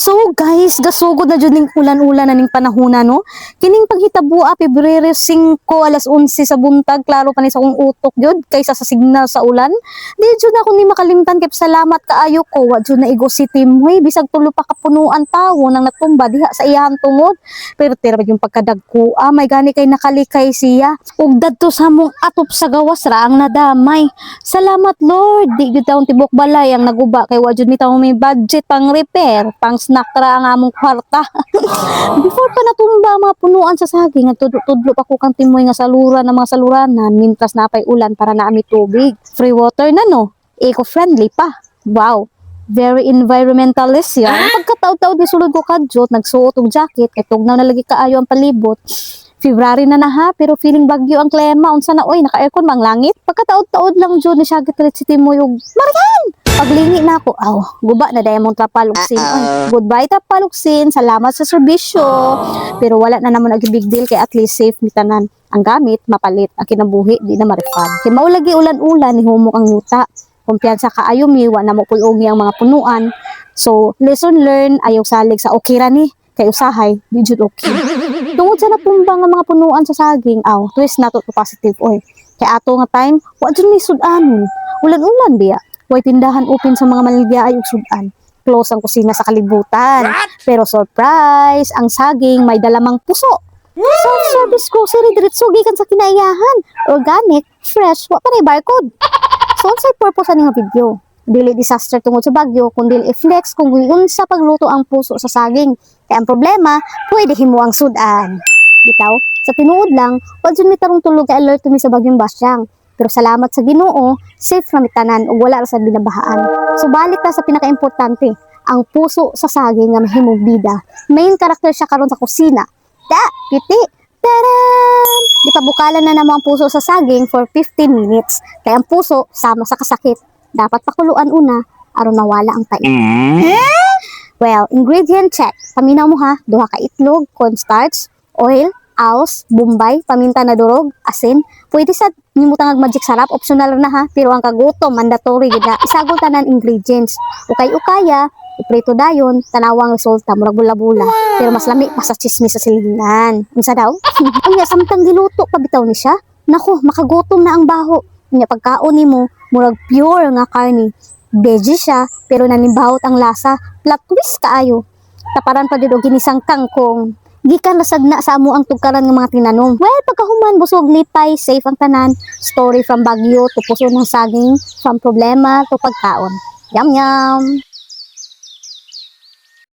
So guys, gasugod na jud ning ulan-ulan na ning panahona no. Kining paghitabo Pebrero 5 alas 11 sa buntag, klaro pa ni sa akong utok jud kaysa sa signal sa ulan. Di jud ako ni makalimtan kay salamat kaayo ko wa jud na igo si Timhoy bisag tulo pa kapunuan tawo nang natumba diha sa iyang tungod. Pero tira yung pagkadagko, may gani kay nakalikay siya. Ug dadto sa mong atop sa gawas ra ang nadamay. Salamat Lord, di jud taon tibok balay ang naguba kay wa jud mi tawo may budget pang repair, pang snack ra ang among kwarta. Before pa natumba ang mga punuan sa saging, tudlo pa ko kang Timhoy nga saluran ng mga saluranan mintas napay ulan para naami tubig. Free water na no, eco-friendly pa. Wow, very environmentalist yan. Pagkataw-taw di sulod ko kadjot, nagsuot og jacket, kay tugnaw na lagi kaayo ang palibot. February na ha, pero feeling bagyo ang klema. Unsa na oy, naka-aircon mang langit. Pagkataod-taod lang jud ni siya gitret si Timhoy og Marian! Paglingi na ako, guba na dahil mong trapaluksin. Goodbye trapaluksin, salamat sa serbisyo. Pero wala na naman agi big deal kay at least safe ni tanan. Ang gamit, mapalit. Ang kinabuhi, di na ma-refund. Kay maulagi ulan-ulan, ni humok ang yuta. Kumpiyansa ka ayo miwa na mapulogi ang mga punuan. So, lesson learned, ayaw salig sa okay ra ni. Kay usahay, di jud okay. Tungod sa natumbang nga mga punuan sa saging, twist na to positive oy. Kay ato nga time, wa jud may sudanon. Ulan-ulan biya. Way tindahan open sa mga maligya ay sudan. Close ang kusina sa kalibutan. Pero surprise, ang saging may dalamang puso. Self-service grocery diretso gikan sa kinaiyahan. Organic, fresh, wa pa ray barcode. So unsay purpose ani nga video? Dili disaster tungod sa bagyo, kundi i-flex kung unsa pagluto ang puso sa saging. Kaya ang problema, pwede himo ang sudan. Bitaw, sa tinuod lang, wa jud mi tarong tulog kay alert mi sa bagyong Basyang. Pero salamat sa Ginoo, safe na mitanan ug wala ra sa binabahaan. So balik ta sa pinaka-importante, ang puso sa saging nga mahimong bida. Main character siya karon sa kusina. Piti. Taran! Ipabukalan na namo ang puso sa saging for 15 minutes. Kaya ang puso sama sa kasakit. Dapat pakuluan una aron mawala ang tayo. Well, ingredient check. Paminaw mo ha, duha ka itlog, cornstarch, oil, aos, bombay, paminta na durog, asin. Pwede sa nimutang magic sarap, optional na ha, pero ang kagutom mandatory gid na. Isagol tanan ingredients. Ukay-ukaya, iprito dayon, tanawang resulta murag bula-bula. Pero mas lami pa sa chismis sa silingan. Unsa daw? Unya samtang giluto pa bitaw ni siya. Nako, makagutom na ang baho. Unya pagkaon nimo, murag pure nga karne. Veggie siya, pero nanibawot ang lasa. Plot twist kaayo. Taparan pa dito ginisang kangkong. Gikan nasagna sa amo ang tugkaran ng mga tinanom. Well, pagkahuman busog lipay, safe ang tanan. Story from Baguio to puso ng saging, from problema to pagkaon. Yum yum!